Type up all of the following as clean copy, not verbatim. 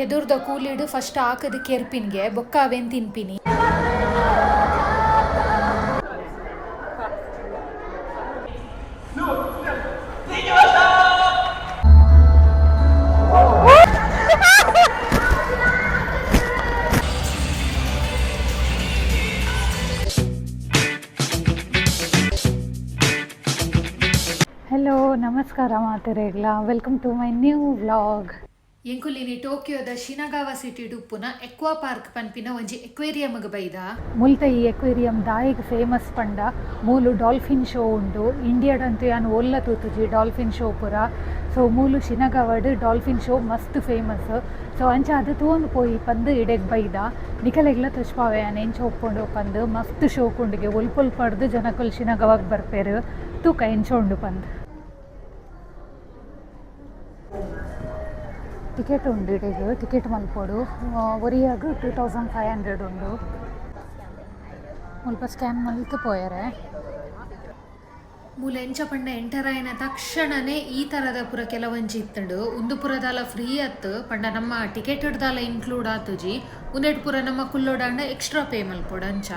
ಎದುರ್ದ ಕೂಲಿಡು first ಹಾಕದ ಕೆರ್ಪಿನ್ಗೆ ಬೊಕ್ಕ ಅವೇನ್ ತಿನ್ಪಿನಿ. ಹಲೋ ನಮಸ್ಕಾರ ಮಾತೆರೆಗ್ಲ, welcome to my new vlog. ಎಂಕುಲಿನಿ ಟೋಕಿಯೋದ ಶಿನಗಾವ ಸಿಟಿ ಡುಪ್ಪುನ ಎಕ್ವಾ ಪಾರ್ಕ್ ಪನ್ಪಿನ ಒಂಜಿ ಎಕ್ವೇರಿಯಮ್ಗ್ ಬೈದ. ಮುಲ್ತ ಈ ಎಕ್ವೇರಿಯಂ ದಾಯಿಗ್ ಫೇಮಸ್ ಪಂಡ ಮೂಲು ಡಾಲ್ಫಿನ್ ಶೋ ಉಂಡು. ಇಂಡಿಯಾಡಂತೂ ಯಾನು ಒಲ್ಲ ತೂತುಜಿ ಡಾಲ್ಫಿನ್ ಶೋ ಪುರ. ಸೊ ಮೂಲು ಶಿನಗಾವಡ್ ಡಾಲ್ಫಿನ್ ಶೋ ಮಸ್ತ್ ಫೇಮಸ್. ಸೊ ಅಂಚ ಅದು ತೂಂದು ಪೋಯಿ ಪಂದು ಇಡೆಗ್ ಬೈದ. ನಿಕಲೆಗ್ಲ ತುಷ್ಪಾವೆ ಯಾನು ಎಂಚ ಒಪ್ಪುಂಡು ಪಂದು ಮಸ್ತ್ ಶೋ ಕುಂಡಿಗೆ ಒಲ್ಪೊಲ್ ಪಡ್ದು ಜನಕುಲ್ ಶಿನಗಾವಾಗ್ ಬರ್ಪೇರು ತೂಕ ಎಂಚ ಉಂಡು ಪಂದು. ಟಿಕೆಟ್ ಉಂಡು ಇಡೆಗ್, ಟಿಕೆಟ್ ಮಲ್ಪೋಡು ಒರಿಯಾಗ 2500 ಉಂಡು. ಮುಲ್ಪ ಸ್ಕ್ಯಾನ್ ಮಲ್ತು ಪೋಯರೆ ಮೂಲ ಎಂಚ ಪಂಡ ಎಂಟರ್ ಆಯ್ನ ತಕ್ಷಣನೇ ಈ ಥರದ ಪುರ ಕೆಲವೊಂಜಿ ಇತ್ತಂಡು. ಒಂದು ಪುರದಾಲ ಫ್ರೀ ಅತ್ತು ಪಂಡ ನಮ್ಮ ಟಿಕೆಟ್ ಹಿಡ್ದಾಲ ಇನ್ಕ್ಲೂಡ್ ಆತುಜಿ. ಒಂದೆರಡು ಪುರ ನಮ್ಮ ಕುಲ್ಲೋಡಾಂಡ ಎಕ್ಸ್ಟ್ರಾ ಪೇ ಮಲ್ಪೋಡು ಅಂಚ.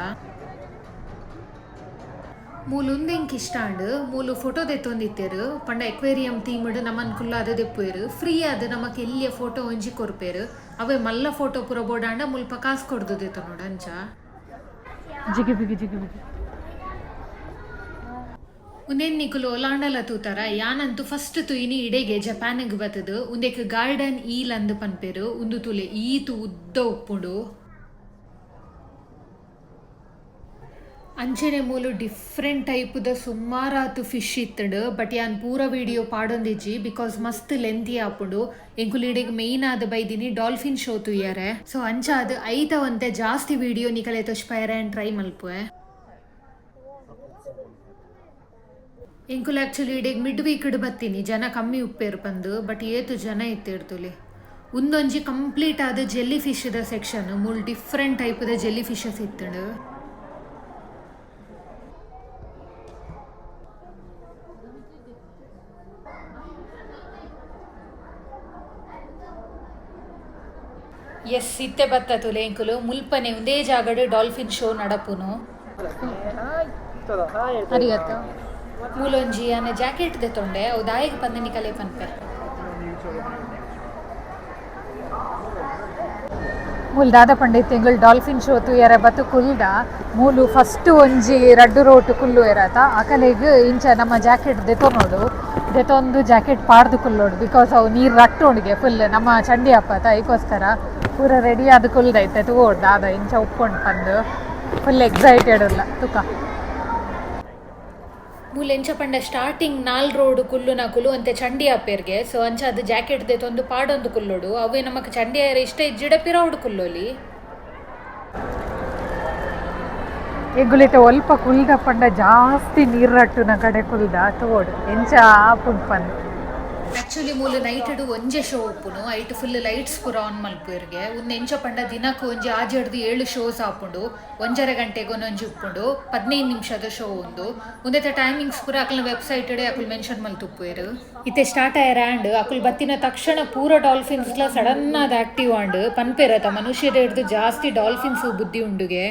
ಮೂಲು ಉಂದೆಂಕ್ ಇಷ್ಟ ಅಂಡು ಮೂಲು ಫೋಟೋ ದೆತ್ತೊಂದಿತ್ತೇರು ಪಂಡ ಎಕ್ವೇರಿಯಂ ಥೀಮ್ಡ್ ನಮ್ಮನ್ ಕುಲ್ಲ ಅದು ದೆಪ್ಪುವೆರು. ಫ್ರೀ ಅದು ನಮಕ್ ಎಲ್ಲಿಯ ಫೋಟೋ ಒಂಜಿ ಕೊರ್ಪೇರು. ಅವೇ ಮಲ್ಲ ಫೋಟೋ ಪೂರ ಬೋಡಾಂಡ ಮುಲ್ಪ ಕಾಸು ಕೊಡ್ದು ದೆತ್ತ ನೋಡು ಅಂಚ. ಜಿಗಿಬಿಗಿ ಜಿಗಿಬಿಗಿ ಉಂದೆನ್ನಿಕುಲು ಒಲಾಂಡಲ ತೂತರ ಯಾನಂತೂ ಫಸ್ಟ್ ತುಯಿನಿ ಇಡೆಗೆ ಜಪಾನಿಗೆ ಬತ್ತದು. ಉಂದೆಕ್ ಗಾರ್ಡನ್ ಈಲ್ ಅಂದು ಪನ್ಪೇರು. ಉಂದು ತುಲೆ ಈತು ಉದ್ದ ಉಪ್ಪುಂಡು. ಅಂಚೆನೆ ಮೂಲು ಡಿಫ್ರೆಂಟ್ ಟೈಪ್ದ ಸುಮಾರಾತು ಫಿಶ್ ಇತ್ತಂಡು. ಬಟ್ ಯಾನ್ ಪೂರ ವಿಡಿಯೋ ಪಾಡೊಂದಿಜ್ಜಿ ಬಿಕಾಸ್ ಮಸ್ತ್ ಲೆಂತಿ ಆಪುಂಡು. ಎಂಕುಲಿಡೆಗ್ ಮೇಯ್ನ್ ಆದ ಬೈದಿನಿ ಡಾಲ್ಫಿನ್ ಶೋ ತುಯ್ಯಾರೆ. ಸೊ ಅಂಚ ಅದು ಐತವಂತೆ ಜಾಸ್ತಿ ವಿಡಿಯೋ ನಿಕಲೆ ತೊಷ್ಪಾಯರೆ ಅಂಡ್ ಟ್ರೈ ಮಲ್ಪುವೆ. ಎಂಕುಲು ಆ್ಯಕ್ಚುಲಿ ಇಡೆಗ್ ಮಿಡ್ ವೀಕ್ಡ್ ಬತ್ತೀನಿ, ಜನ ಕಮ್ಮಿ ಉಪ್ಪೇರು ಪಂದು. ಬಟ್ ಏತು ಜನ ಇತ್ತಿರ್ತುಲಿ. ಒಂದೊಂಜಿ ಕಂಪ್ಲೀಟ್ ಆದ ಜೆಲ್ಲಿ ಫಿಶ್ದ ಸೆಕ್ಷನ್ ಮೂಲು ಡಿಫ್ರೆಂಟ್ ಟೈಪ್ದ ಜೆಲ್ಲಿ ಫಿಶಸ್ ಇತ್ತಂಡು. ಎಸ್ ಇತ್ತೆ ಬತ್ತತು ಲೇಂಕುಲು ಮುಲ್ಪನೆ ಒಂದೇ ಜಾಗಡ್ ಡಾಲ್ಫಿನ್ ಶೋ ನಡಪುನು. ಅರಿಗತ್ತು ಮೂಲೊಂಜಿ ಅನ್ನ ಜಾಕೆಟ್ ದೆತ್ತೊಂಡೆ ಅವು ದಾಯಿಗೆ ಪಂದನಿ ಕಲೆ ಪನ್ಪೆ. ಮೂಲ್ ದಾದ ಪಂಡಿತ್ ತಿಂಗಳು ಡಾಲ್ಫಿನ್ ಶೋ ತುಯ್ಯಾರೆ ಬತ್ತು ಕುಲ್ದ. ಮೂಲು ಫಸ್ಟ್ ಒಂಜಿ ರಡ್ಡು ರೋಟು ಕುಲ್ಲು ಇರತ್ತ ಅಕಲೆಗ್ ಇಂಚ ನಮ್ಮ ಜಾಕೆಟ್ ದೆತ್ತೊನೋಡು. ದೆತ್ತೊಂದು ಜಾಕೆಟ್ ಪಾಡ್ದು ಕುಲ್ಲೋಡು ಬಿಕಾಸ್ ಅವು ನೀರು ರಟ್ಟೋಣಿಗೆ ಫುಲ್ ನಮ್ಮ ಚಂಡಿ ಹಪ್ಪತ್ತ ಅದಕ್ಕೋಸ್ಕರ ಪೂರ ರೆಡಿ ಆದ ಕುಲ್ದೈತೆ ತಗೋಡ್ದು ಆದ ಇಂಚ ಉಪ್ಕೊಂಡು ಪಂದು ಫುಲ್ ಎಕ್ಸೈಟೆಡ್ ಇಲ್ಲ ತುಕ. ಮೂಲ ಎಂಚ ಪಂಡ ಸ್ಟಾರ್ಟಿಂಗ್ 4 ರೋಡು ಕುಲ್ಲುನ ಕುಲು ಅಂತೆ ಚಂಡಿ ಅಪ್ಪೇರ್ಗೆ. ಸೊ ಅಂಚ ಅದು ಜಾಕೆಟ್ ದೆತ್ತೊಂದು ಪಾಡೊಂದು ಕುಲ್ಲೋಡು ಅವೇ ನಮಕ್ ಚಂಡಿ ಆಯರ ಇಷ್ಟ ಇಜ್ಜಿಡ ಪಿರೌಡು ಕುಲ್ಲೋಲಿ. ಎಗುಲಿಟ ಒಲ್ಪ ಕುಲ್ದ ಪಂಡ ಜಾಸ್ತಿ ನೀರು ರಟ್ಟುನ ಕಡೆ ಕುಲ್ದ ತಗೋಡು ಎಂಚ ಆಪುಂಡು ಪಂದು. ಆ್ಯಕ್ಚುಲಿ ಮೂಲು ನೈಟಡು ಒಂಜೆ ಶೋ ಉಪ್ಪುನು ಐಟ್ ಫುಲ್ ಲೈಟ್ಸ್ ಪೂರ ಆನ್ ಮಲ್ಪುರ್ಗೆ. ಒಂದು ಎಂಚ ಪಂಡ ದಿನಕ್ಕೂ ಒಂಜಿ 6-7 ಶೋಸ್ ಆಪುಂಡು. 1.5 ಗಂಟೆಗೆ ಒಂದೊಂಜಿ ಉಪ್ಪುಂಡು. 15 ನಿಮಿಷದ ಶೋ ಉಂದು. ಮುಂದೆ ಟೈಮಿಂಗ್ಸ್ ಪೂರ ಅಕಲ್ನ ವೆಬ್ಸೈಟಡೆ ಅಕುಲ್ ಮೆನ್ಷನ್ ಮಲ್ತುಪ್ಪುವೆರು. ಇತ್ತೆ ಸ್ಟಾರ್ಟ್ ಆಯ್ರ ಆ್ಯಂಡ್ ಅಕುಲ್ ಬತ್ತಿನ ತಕ್ಷಣ ಪೂರ ಡಾಲ್ಫಿನ್ಸ್ಲ ಸಡನ್ ಆದ ಆಕ್ಟಿವ್ ಆಂಡ್ ಪನ್ಪೇರತ ಮನುಷ್ಯರ ಹಿಡ್ದು ಜಾಸ್ತಿ ಡಾಲ್ಫಿನ್ಸ್ ಬುದ್ಧಿ ಉಂಡುಗೆ.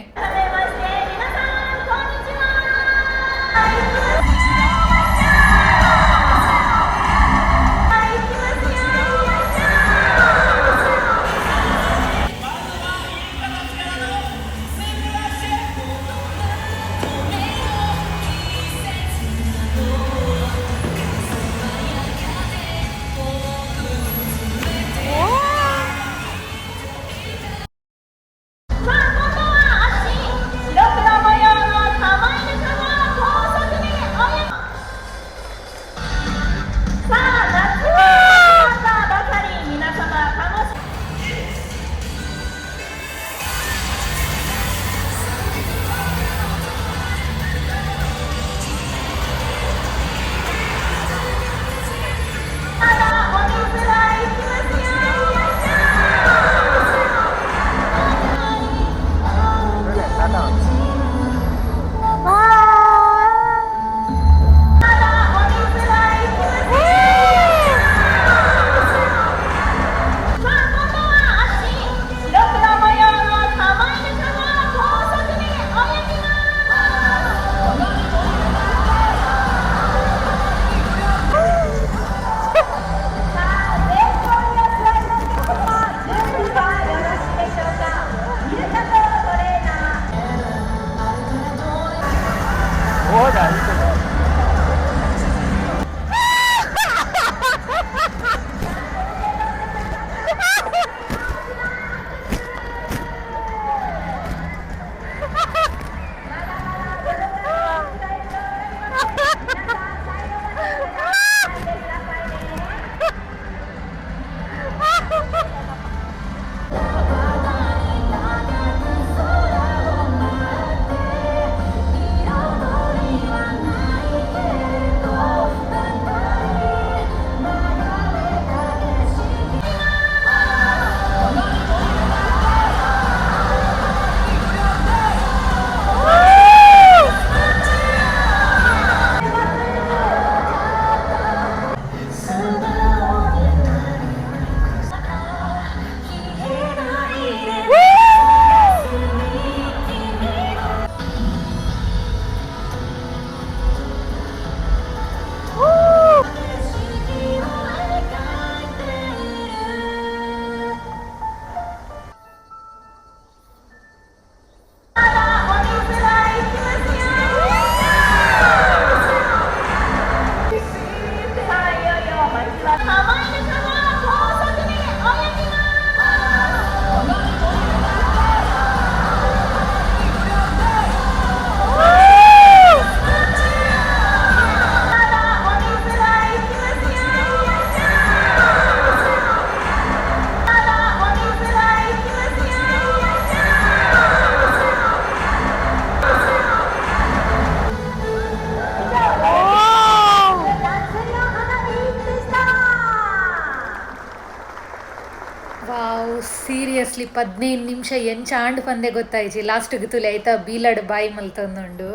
ಸೀರಿಯಸ್ಲಿ 15 ನಿಮಿಷ ಎಂಚಾಂಡ್ ಪಂದೆ ಗೊತ್ತಾಯ್ಜಿ ಲಾಸ್ಟ್ಗೆ ತುಲೆ ಆಯ್ತಾ ಬೀಲಡ್ ಬಾಯಿ ಮಲ್ತೊಂದುಂಡು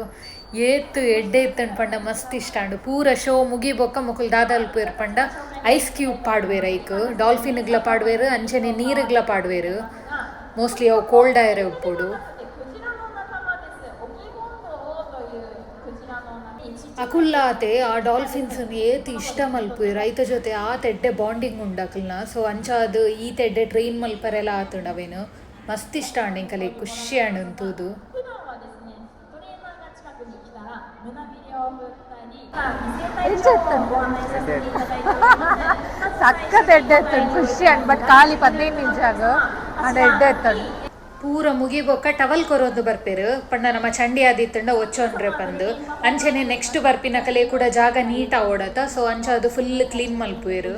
ಏತ್ ಎಡ್ಡೆ ಎತ್ತಂಡು ಪಂಡ ಮಸ್ತ್ ಇಷ್ಟಾಂಡು ಪೂರ ಶೋ ಮುಗಿಬೊಕ್ಕ ಮುಕುಲ್ ದಾದಾಲ್ ಪೇರ್ ಪಂಡ ಐಸ್ ಕ್ಯೂಬ್ ಪಾಡ್ವೇರು ಐಕ್ ಡಾಲ್ಫಿನ್ಗ್ಲ ಪಾಡ್ವೇರು ಅಂಚನೆ ನೀರುಗ್ಲ ಪಾಡ್ವೇರು ಮೋಸ್ಟ್ಲಿ ಅವು ಕೋಲ್ಡ್ ಆಯರೆ ಉಪ್ಪುಡು ಅಕುಲ್ಲಾತೆ ಆ ಡಾಲ್ಫಿನ್ಸ್ ಏತ್ ಇಷ್ಟ ಮಲ್ಪುವೆರ್ ಐತ ಜೊತೆ ಆ ತೆಡ್ಡೆ ಬಾಂಡಿಂಗ್ ಉಂಡು ಅಕಲ್ನ ಸೊ ಅಂಚ ಅದು ಈ ತೆಡ್ಡೆ ಟ್ರೈನ್ ಮಲ್ಪರೆಲ್ಲ ಆತುಂಡು ಅವೇನು ಮಸ್ತ್ ಇಷ್ಟ ಅಂಡು ಎಂಕಲೆ ಖುಷಿ ಅಂಡು ಅಂತೂದು ಸಖತ್ ಎಡ್ಡೆ ಎತ್ತುಂಡು ಖುಷಿ ಅಂಡ್ ಬಟ್ ಖಾಲಿ 15 ನಿಮಿಷ ಅಂಡ್ ಎಡ್ಡೆ ಎತ್ತುಂಡು ಪೂರ ಮುಗಿಬೊಕ್ಕ ಟವಲ್ ಕೊರೋದು ಬರ್ಪೇರು ಪಂಡ ನಮ್ಮ ಚಂಡಿ ಆದಿತ್ತಂಡ ಒಚ್ಚೊಂಡ್ರೆ ಪಂದು ಅಂಚನೆ ನೆಕ್ಸ್ಟ್ ಬರ್ಪಿನ ಕಲೆ ಕೂಡ ಜಾಗ ನೀಟಾ ಓಡತ ಸೊ ಅಂಚ ಅದು ಫುಲ್ ಕ್ಲೀನ್ ಮಲ್ಪುವೆರು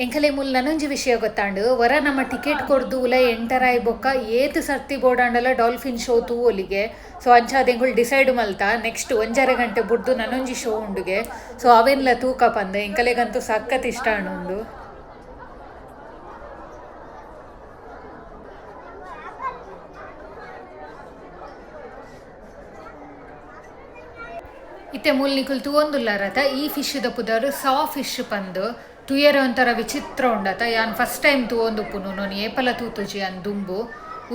ಎಂಕಲೆ ಮುಲ್ ನನೊಂಜಿ ವಿಷಯ ಗೊತ್ತಾಂಡು ವರ ನಮ್ಮ ಟಿಕೆಟ್ ಕೊರ್ದು ಉಲ ಎಂಟರ್ ಆಯ್ಬೊಕ್ಕ ಏತ್ ಸರ್ತಿ ಬೋಡಾಂಡಲ ಡಾಲ್ಫಿನ್ ಶೋ ತೂವೊಲಿಗೆ ಸೊ ಅಂಚ ಅದೆಂಗುಳು ಡಿಸೈಡ್ ಮಲ್ತ ನೆಕ್ಸ್ಟ್ 1.5 ಗಂಟೆ ಬುಡ್ದು ನನೊಂಜಿ ಶೋ ಉಂಡುಗೆ ಸೊ ಅವೆನ್ಲ ತೂಕ ಪಂದು ಎಂಕಲೆಗಂತೂ ಸಖತ್ ಇಷ್ಟ ಉಂಡು ಇತ್ತೆ ಮೂಲ್ ನಿಕುಲ್ ತೂವೊಂದುಲ್ಲಾರತ ಈ ಫಿಶ್ ದಪ್ಪುದವರು ಸಾ ಫಿಶ್ ಪಂದು ತುಯರೆ ಒಂಥರ ವಿಚಿತ್ರ ಉಂಡತ ಯಾನ್ ಫಸ್ಟ್ ಟೈಮ್ ತೂವೊಂದುಪ್ಪುನು ನೋನಿ ಏಪಲ ತೂತುಜಿ ಅನ್ ದುಂಬು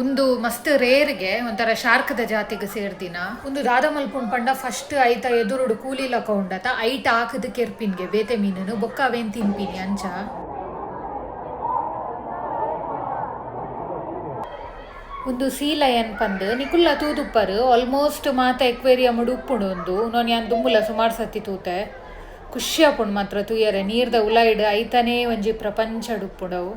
ಒಂದು ಮಸ್ತ್ ರೇರ್ಗೆ ಒಂಥರ ಶಾರ್ಕ್ದ ಜಾತಿಗೆ ಸೇರ್ದಿನ ಒಂದು ದಾದ ಮಲ್ಪುಂಡ್ ಪಂಡ ಫಸ್ಟ್ ಐತ ಎದುರುಡು ಕೂಲಿಲಕ ಉಂಡತ ಐಟ ಹಾಕದ ಕೆರ್ಪಿನ್ಗೆ ಬೇತೆ ಮೀನನು ಬೊಕ್ಕ ಅವೇನ್ ತಿನ್ಪಿನಿ ಅಂಚ ಒಂದು ಸೀ ಲಯನ್ ಪಂದು ನಿಕುಲ್ಲ ತೂದುಪ್ಪರು ಆಲ್ಮೋಸ್ಟ್ ಮಾತ ಎಕ್ವೇರಿಯಮ್ ಉಪ್ಪುಂಡು ಒಂದು ನೋನ್ ಯಾನ್ ದುಂಬುಲ ಸುಮಾರು ಸತಿ ತೂತೆ ಖುಷಿ ಆಪುಂಡು ಮಾತ್ರ ತೂಯರೆ ನೀರ್ದ ಉಲಾಯ್ಡ್ ಐತನೇ ಒಂಜಿ ಪ್ರಪಂಚ ಉಪ್ಪುಂಡವು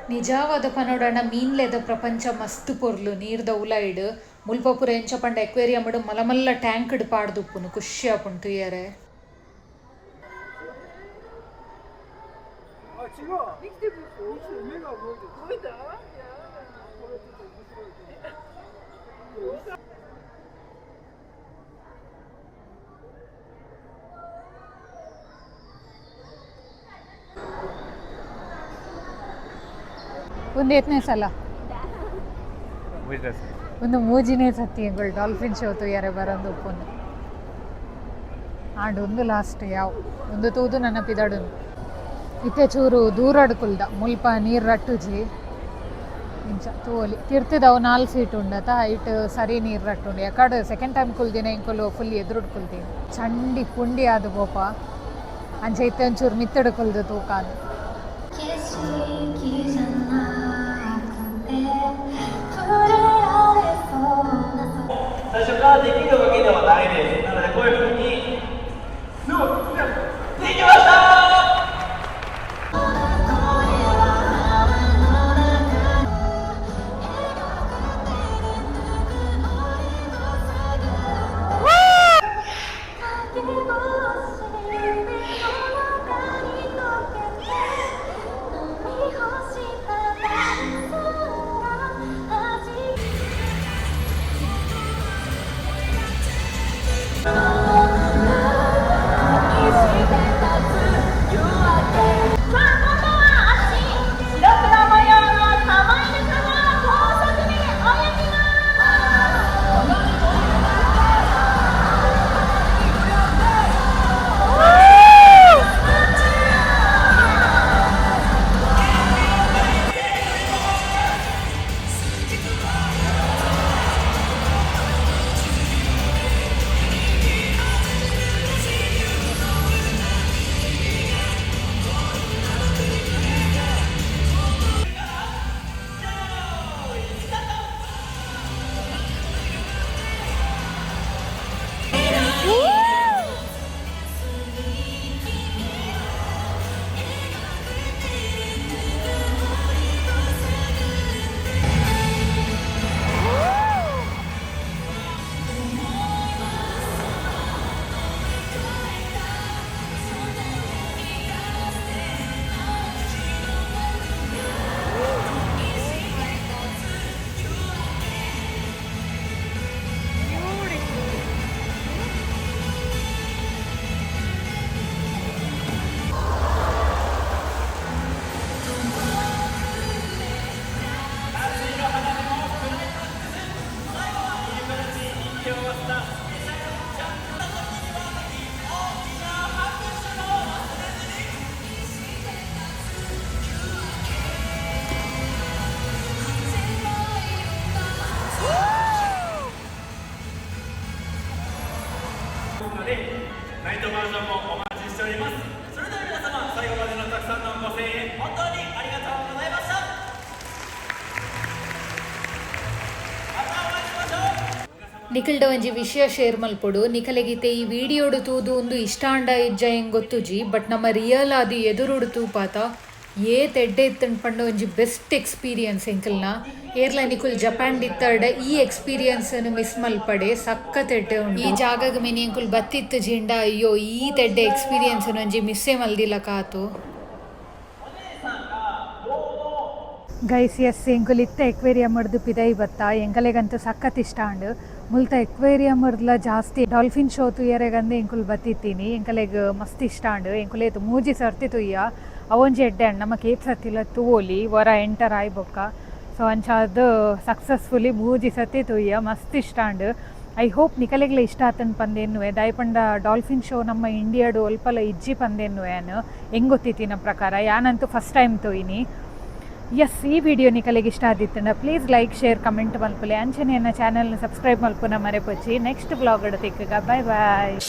ನಿಜವಾದ ಪನೋಡಣ ಮೀನ್ಲೆದ ಪ್ರಪಂಚ ಮಸ್ತ್ ಪೊರ್ಲು ನೀರ್ದ ಉಲಾಯ್ಡ್ ಮುಲ್ಪಪುರ ಎಂಚ ಪಂಡ ಎಕ್ವೇರಿಯಮ್ ಮಲಮಲ್ಲ ಟ್ಯಾಂಕ್ಡ್ ಪಾಡ್ದುಪ್ಪುನು ಖುಷಿ ಆಪುಂಡು ತುಯ್ಯರೆ ಒಂದು ಎತ್ತನೇ ಸಲ ಒಂದು ಮೂಜಿನೇ ಸತಿ ಎಂಗಳು ಡಾಲ್ಫಿನ್ ಶೋ ತುಯ್ಯಾರೆ ಬರಂದು ಉಪ್ಪುಂಡು ಆಂಡ್ ಒಂದು ಲಾಸ್ಟ್ ಯಾವ ಒಂದು ತೂದು ನನ್ನ ಪಿದಾಡು ಇತ್ತೆ ಚೂರು ದೂರಡ್ಕುಲ್ದ ಮುಲ್ಪ ನೀರು ರಟ್ಟುಜಿ ಇಂಚ ತೂವಲಿ ತಿರ್ತಿದವು 4 ಸೀಟ್ ಉಂಡತ ಐಟ್ ಸರಿ ನೀರು ರಟ್ಟುಂಡು ಯಾಕಡೆ ಸೆಕೆಂಡ್ ಟೈಮ್ ಕುಲ್ದಿನ ಇಂಕೊಲು ಫುಲ್ ಎದುರುಡ್ಕುಲ್ತೀನಿ ಚಂಡಿ ಪುಂಡಿ ಆದು ಗೋಪ ಅಂಚೆ ಇತ್ತೆ ಒಂಚೂರು ಮಿತ್ತಡ್ಕುಲ್ದು ತೂಕ ಅದು のでナイトバージョンもお待ちしております。それでは皆様最後までのたくさんのご声援本当にありがとうございました。またお会いしましょう。ನಿಖಲ್ಡ ಒಂಜಿ ವಿಷಯ ಶೇರ್ ಮಲ್ಪೊಡು ನಿಖಲೆಗಿತ್ತೆ ಈ ವಿಡಿಯೋಡು ತೂದು ಒಂದು ಇಷ್ಟ ಅಂಡ ಇಜ್ಜ ಹೆಂಗ್ ಗೊತ್ತುಜಿ ಬಟ್ ನಮ್ಮ ರಿಯಲ್ ಆದಿ ಎದುರುಡು ತೂಪಾತ ತೆಡ್ಡೆ ಇತ್ತಂಡು ಪಂಡ ಒಂಜಿ ಬೆಸ್ಟ್ ಎಕ್ಸ್ಪೀರಿಯನ್ಸ್ ಎಂಕಲ್ನ ಏರ್ಲ ನಿಕುಲ್ ಜಪಾನ್ ಇತ್ತಡೆ ಈ ಎಕ್ಸ್ಪೀರಿಯನ್ಸ್ ಮಿಸ್ ಮಲ್ಪಡೆ ಸಕ್ಕ ತೆಡ್ಡೆ ಉಂಡು ಈ ಜಾಗಗ್ ಮಿನಿ ಎಂಕುಲ್ ಬತ್ತಿತ್ತು ಜಿಂಡ ಅಯ್ಯೋ ಈ ತೆಡ್ಡೆ ಎಕ್ಸ್ಪೀರಿಯನ್ಸ್ ಒಂಜಿ ಮಿಸ್ಸೇ ಮಲ್ದಿಲ್ಲ ಕಾತು. ಗೈಸ್ ಎಸ್ ಎಂಕುಲ್ ಇತ್ತ ಎಕ್ವೇರಿಯಮ್ ಹಿಡ್ದು ಪಿದೈ ಬತ್ತ ಎಂಕಲೆಗಂತೂ ಸಖತ್ ಇಷ್ಟ ಅಂಡು ಮುಲ್ತ ಎಕ್ವೇರಿಯಮ್ ಹಿಡ್ಲ ಜಾಸ್ತಿ ಡಾಲ್ಫಿನ್ ಶೋ ತುಯ್ಯರೆಗಂದು ಎಂಕುಲ್ ಬತ್ತಿತ್ತೀನಿ ಎಂಕಲೆಗ್ ಮಸ್ತ್ ಇಷ್ಟ ಅಂಡು ಎಂಕುಲೇತು ಮೂಜಿ ಸರ್ತಿ ತುಯ್ಯ ಅವೊಂಜಿ ಎಡ್ಡೆ ಅಂಡ್ ನಮಕ್ ಏತ್ ಸರ್ತಿಲ ತೂವೋಲಿ ವರ ಎಂಟರ್ ಆಯ್ಬೊಕ್ಕ ಸೊ ಅಂಚಾದ್ ಸಕ್ಸಸ್ಫುಲಿ ಮೂಜಿ ಸರ್ತಿ ತುಯ್ಯ ಮಸ್ತ್ ಇಷ್ಟ ಅಂಡು ಐ ಹೋಪ್ ನಿಕಲೆಗ್ಲ ಇಷ್ಟ ಆತನ್ ಪಂದೇನುವೆ ದಾಯ್ಪಂಡ ಡಾಲ್ಫಿನ್ ಶೋ ನಮ್ಮ ಇಂಡಿಯಾಡು ಒಲ್ಪಲ ಇಜ್ಜಿ ಪಂದೇನುವೆ ಅನು ಹೆಂಗ್ ಗೊತ್ತಿತ್ತಿನ ಪ್ರಕಾರ ಯಾನಂತೂ ಫಸ್ಟ್ ಟೈಮ್ ತೋಯಿನಿ. ಎಸ್ ಈ ವಿಡಿಯೋ ನಿಕಲೆಗೆ ಇಷ್ಟ ಆದಿತ್ತಂಡ ಪ್ಲೀಸ್ ಲೈಕ್ ಶೇರ್ ಕಮೆಂಟ್ ಮಲ್ಪಲೆ ಅಂಚನೆ ನನ್ನ ಚಾನಲ್ನ ಸಬ್ಸ್ಕ್ರೈಬ್ ಮಲ್ಪುನ ಮರೆಪೊಚ್ಚಿ ನೆಕ್ಸ್ಟ್ ವ್ಲಾಗ್ ಅಡ ತಿಕ್ಕಗ ಬಾಯ್ ಬಾಯ್.